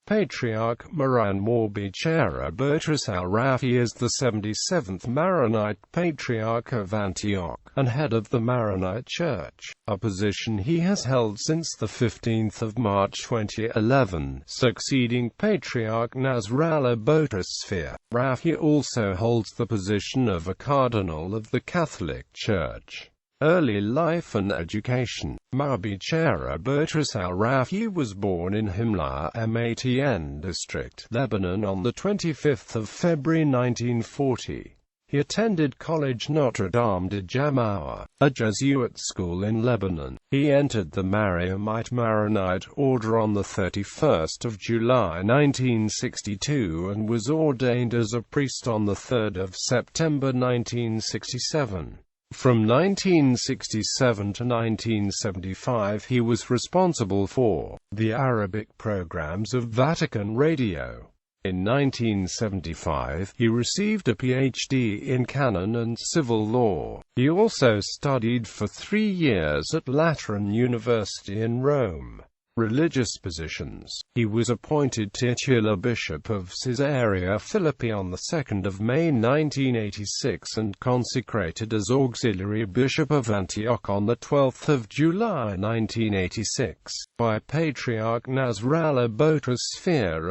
Patriarch Momo Bechara Boutros al-Rahi is the 77th Maronite Patriarch of Antioch, and head of the Maronite Church, a position he has held since 15 March 2011, succeeding Patriarch Nasrallah Boutros. Rahi also holds the position of a Cardinal of the Catholic Church. Early life and education. Bechara Boutros al-Rahi was born in Himla Matn district, Lebanon on 25 February 1940. He attended College Notre Dame de Jamawa, a Jesuit school in Lebanon. He entered the Mariamite Maronite order on 31 July 1962 and was ordained as a priest on 3 September 1967. From 1967 to 1975 he was responsible for the Arabic programs of Vatican Radio. In 1975, he received a PhD in canon and civil law. He also studied for 3 years at Lateran University in Rome. Religious positions. He was appointed titular Bishop of Caesarea Philippi on 2 May 1986 and consecrated as Auxiliary Bishop of Antioch on 12 July 1986, by Patriarch Nasrallah Boutros,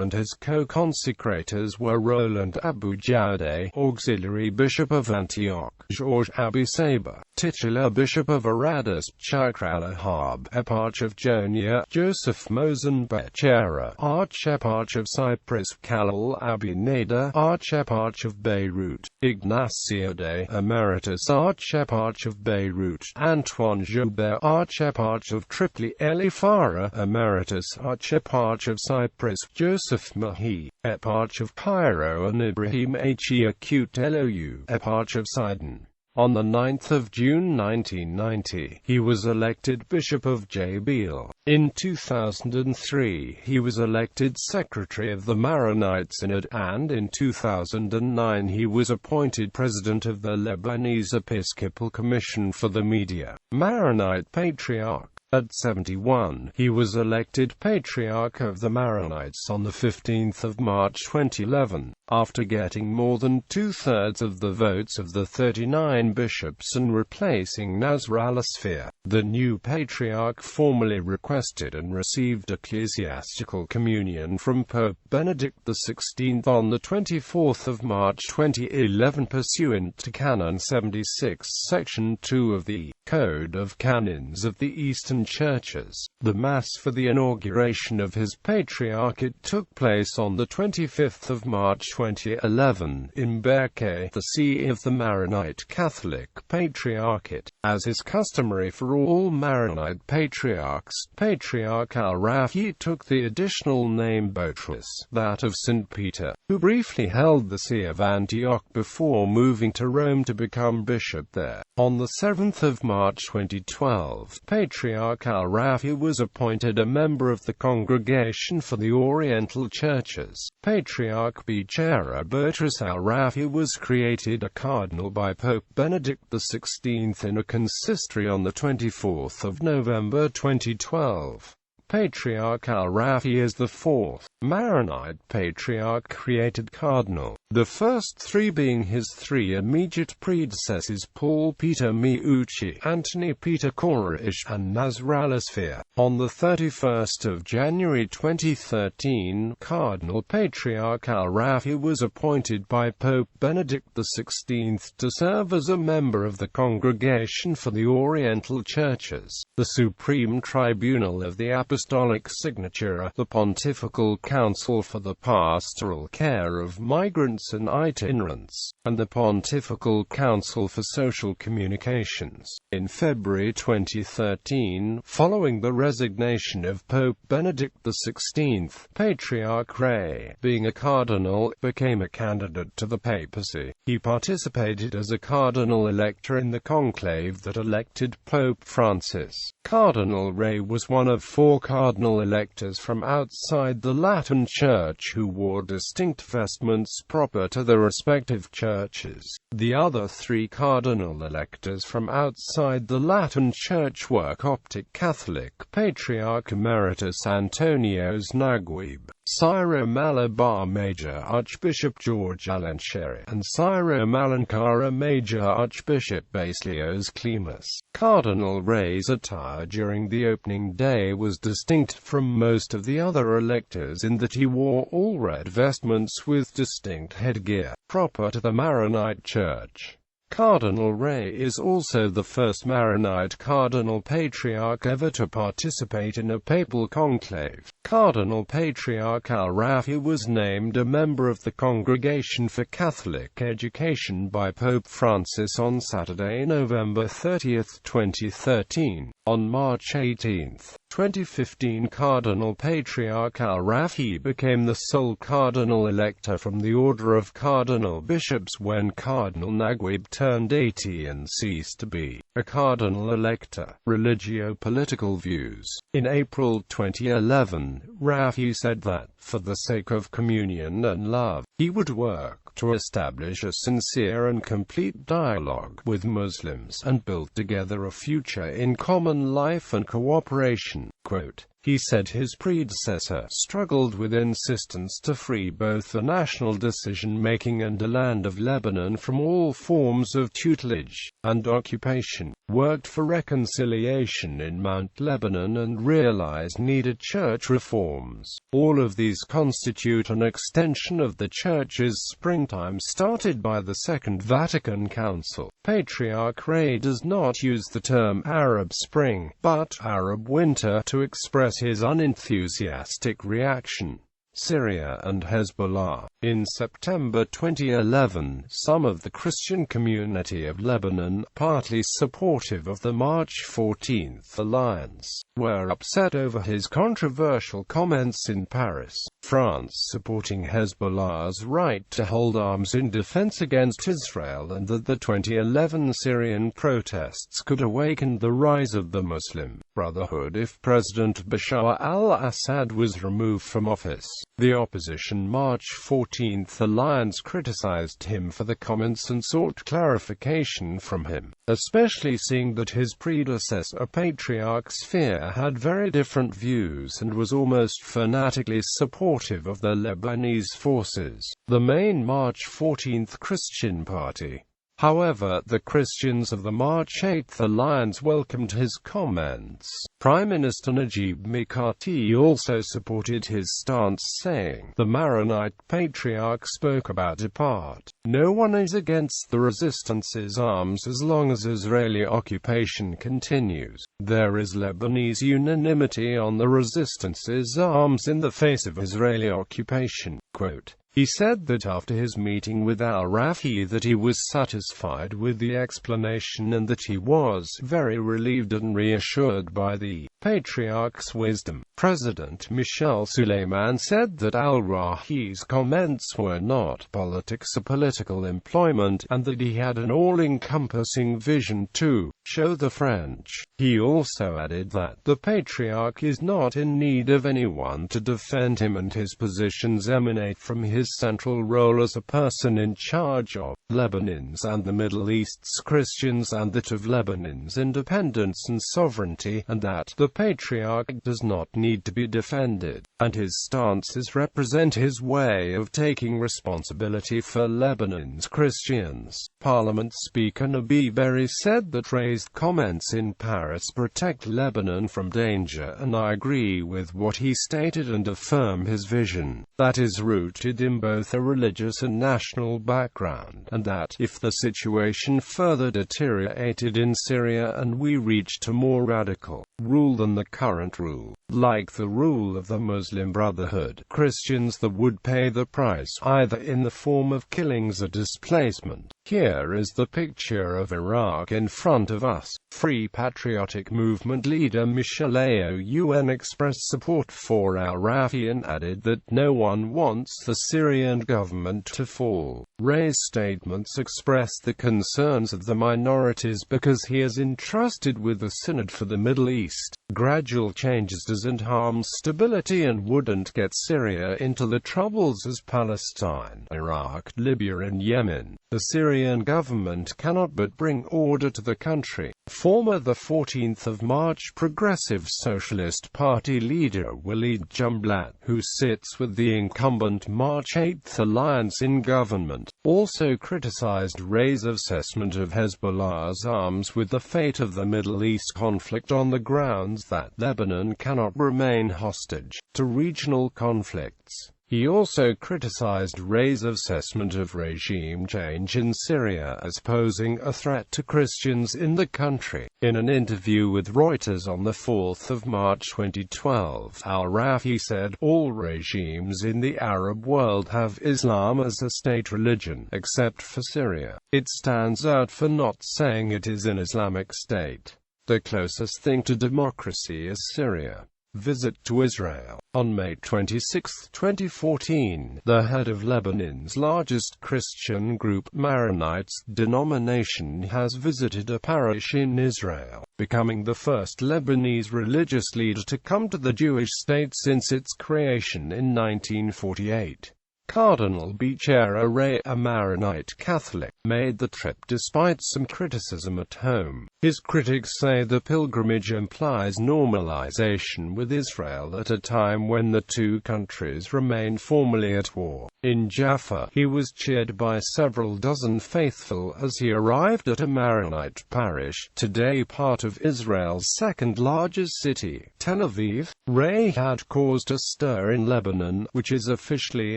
and his co-consecrators were Roland Abu Jaude, Auxiliary Bishop of Antioch, George Abu Saber, titular Bishop of Aradus, Al-Rahi, Eparch of Jonia, Joseph Mosen Bechara, Archeparch of Cyprus, Khalil Abi Nader, Archeparch of Beirut, Ignacio de Emeritus, Archeparch of Beirut, Antoine Joubert, Archeparch of Tripoli, Elifara, Emeritus Archeparch of Cyprus, Joseph Mahi, Eparch of Cairo, and Ibrahim Acute Lou, Eparch of Sidon. On 9 June 1990, he was elected Bishop of Jabal. In 2003, he was elected Secretary of the Maronite Synod, and in 2009 he was appointed President of the Lebanese Episcopal Commission for the Media. Maronite Patriarch. At 71, he was elected Patriarch of the Maronites on 15 March 2011, after getting more than 2/3 of the votes of the 39 bishops and replacing Nasrallah. The new Patriarch formally requested and received ecclesiastical communion from Pope Benedict XVI on 24 March 2011 pursuant to Canon 76 Section 2 of the Code of Canons of the Eastern Churches. The Mass for the inauguration of his Patriarchate took place on 25 March 2011, in Bechara, the see of the Maronite Catholic Patriarchate. As is customary for all Maronite Patriarchs, Patriarch al-Rahi took the additional name Boutros, that of St. Peter, who briefly held the see of Antioch before moving to Rome to become bishop there. On 7 March 2012, Patriarch al-Rahi was appointed a member of the Congregation for the Oriental Churches. Patriarch Bechara Boutros al-Rahi was created a cardinal by Pope Benedict XVI in a consistory on 24 November 2012. Patriarch al-Rahi is the fourth Maronite Patriarch created cardinal, the first three being his three immediate predecessors Paul Peter Miucci, Anthony Peter Koreish, and Nasrallah. On 31 January 2013, Cardinal Patriarch al-Rahi was appointed by Pope Benedict XVI to serve as a member of the Congregation for the Oriental Churches, the Supreme Tribunal of the Apostolic Signature, the Pontifical Council for the Pastoral Care of Migrants and Itinerants, and the Pontifical Council for Social Communications. In February 2013, following the resignation of Pope Benedict XVI, Patriarch Rei, being a cardinal, became a candidate to the papacy. He participated as a cardinal elector in the conclave that elected Pope Francis. Cardinal Rei was one of 4 cardinal electors from outside the Latin Church who wore distinct vestments proper to the respective churches. The other 3 cardinal electors from outside the Latin Church were Coptic Catholic Patriarch Emeritus Antonios Naguib, Syro-Malabar Major Archbishop George Alansheri, and Syro-Malankara Major Archbishop Basilios Klimas. Cardinal Rei's attire during the opening day was distinct from most of the other electors in that he wore all red vestments with distinct headgear, proper to the Maronite Church. Cardinal Rei is also the first Maronite Cardinal Patriarch ever to participate in a papal conclave. Cardinal Patriarch al-Rahi was named a member of the Congregation for Catholic Education by Pope Francis on Saturday, November 30, 2013. On March 18, 2015, Cardinal Patriarch al-Rahi became the sole cardinal elector from the Order of Cardinal Bishops when Cardinal Naguib turned 80 and ceased to be a cardinal elector. Religio-political views. In April 2011, Rahi said that, for the sake of communion and love, he would work to establish a sincere and complete dialogue with Muslims and build together a future in common life and cooperation. Quote, he said his predecessor struggled with insistence to free both the national decision-making and the land of Lebanon from all forms of tutelage and occupation, worked for reconciliation in Mount Lebanon and realized needed church reforms. All of these constitute an extension of the Church's springtime started by the Second Vatican Council. Patriarch Rei does not use the term Arab Spring, but Arab Winter to express his unenthusiastic reaction. Syria and Hezbollah. In September 2011, some of the Christian community of Lebanon, partly supportive of the March 14th alliance, were upset over his controversial comments in Paris, France, supporting Hezbollah's right to hold arms in defense against Israel, and that the 2011 Syrian protests could awaken the rise of the Muslim Brotherhood if President Bechara al-Assad was removed from office. The opposition March 14th alliance criticized him for the comments and sought clarification from him, especially seeing that his predecessor Patriarch Sphere had very different views and was almost fanatically supportive of the Lebanese forces, the main March 14th Christian party. However, the Christians of the March 8 alliance welcomed his comments. Prime Minister Najib Mikati also supported his stance, saying, "The Maronite Patriarch spoke about depart. No one is against the resistance's arms as long as Israeli occupation continues. There is Lebanese unanimity on the resistance's arms in the face of Israeli occupation." Quote, he said that after his meeting with al-Rahi that he was satisfied with the explanation and that he was very relieved and reassured by the Patriarch's wisdom. President Michel Suleiman said that al-Rahi's comments were not politics or political employment, and that he had an all-encompassing vision to show the French. He also added that the Patriarch is not in need of anyone to defend him, and his positions emanate from his central role as a person in charge of Lebanon's and the Middle East's Christians and that of Lebanon's independence and sovereignty, and that the Patriarch does not need to be defended, and his stances represent his way of taking responsibility for Lebanon's Christians. Parliament Speaker Nabi Berri said that Rei's comments in Paris protect Lebanon from danger, and I agree with what he stated and affirm his vision, that is rooted in both a religious and national background, and that, if the situation further deteriorated in Syria and we reached a more radical rule than the current rule, like the rule of the Muslim Brotherhood, Christians that would pay the price, either in the form of killings or displacement. Here is the picture of Iraq in front of us. Free Patriotic Movement leader Michel Aoun expressed support for al-Rahi and added that no one wants the Syrian government to fall. Rei's statements expressed the concerns of the minorities because he is entrusted with the Synod for the Middle East. Gradual changes doesn't harm stability and wouldn't get Syria into the troubles as Palestine, Iraq, Libya and Yemen. The Syrian government cannot but bring order to the country. Former 14th of March Progressive Socialist Party leader Walid Jumblat, who sits with the incumbent March 8 alliance in government, also criticized Rei's assessment of Hezbollah's arms with the fate of the Middle East conflict on the grounds that Lebanon cannot remain hostage to regional conflicts. He also criticized Rei's assessment of regime change in Syria as posing a threat to Christians in the country. In an interview with Reuters on 4 March 2012, al-Rahi said, "All regimes in the Arab world have Islam as a state religion, except for Syria. It stands out for not saying it is an Islamic state. The closest thing to democracy is Syria." Visit to Israel. On May 26, 2014, the head of Lebanon's largest Christian group, Maronites denomination, has visited a parish in Israel, becoming the first Lebanese religious leader to come to the Jewish state since its creation in 1948. Cardinal Bechara Rei, a Maronite Catholic, made the trip despite some criticism at home. His critics say the pilgrimage implies normalization with Israel at a time when the two countries remain formally at war. In Jaffa, he was cheered by several dozen faithful as he arrived at a Maronite parish, today part of Israel's second-largest city, Tel Aviv. Rei had caused a stir in Lebanon, which is officially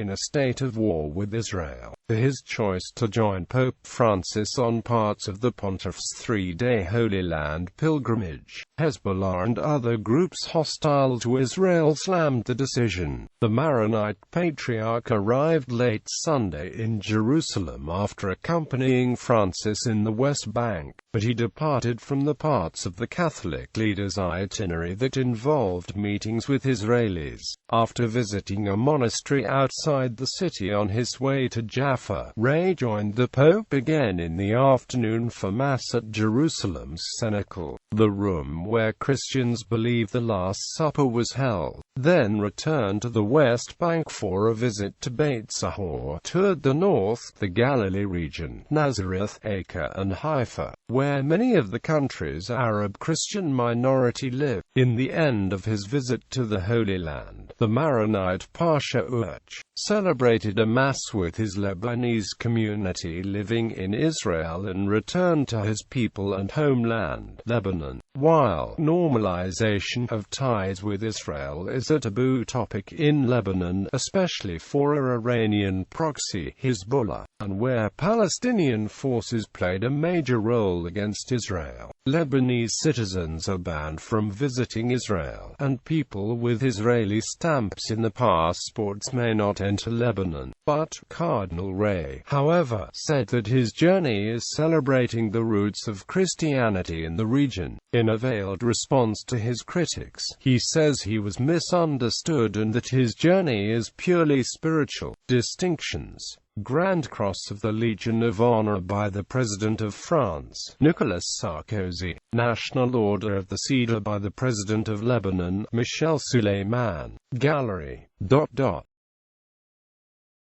in a state of war with Israel, for his choice to join Pope Francis on parts of the Pontiff's three-day Holy Land pilgrimage. Hezbollah and other groups hostile to Israel slammed the decision. The Maronite Patriarch arrived late Sunday in Jerusalem after accompanying Francis in the West Bank, but he departed from the parts of the Catholic leader's itinerary that involved meetings with Israelis. After visiting a monastery outside the city on his way to Jaffa, Rei joined the Pope again in the afternoon for Mass at Jerusalem's Cenacle, the room where Christians believe the Last Supper was held, then returned to the West Bank for a visit to Beit Sahor, toured the north, the Galilee region, Nazareth, Acre and Haifa, where many of the country's Arab Christian minority live. In the end of his visit to the Holy Land, the Maronite Patriarch celebrated a Mass with his Lebanese community living in Israel and returned to his people and homeland, Lebanon. While normalization of ties with Israel is a taboo topic in Lebanon, especially for an Iranian proxy, Hezbollah, and where Palestinian forces played a major role against Israel, Lebanese citizens are banned from visiting Israel, and people with Israeli stamps in the passports may not enter Lebanon. But Cardinal Rei, however, said that his journey is celebrating the roots of Christianity in the region. In a veiled response to his critics, he says he was misunderstood and that his journey is purely spiritual. Distinctions: Grand Cross of the Legion of Honor by the President of France, Nicolas Sarkozy. National Order of the Cedar by the President of Lebanon, Michel Suleiman. Gallery.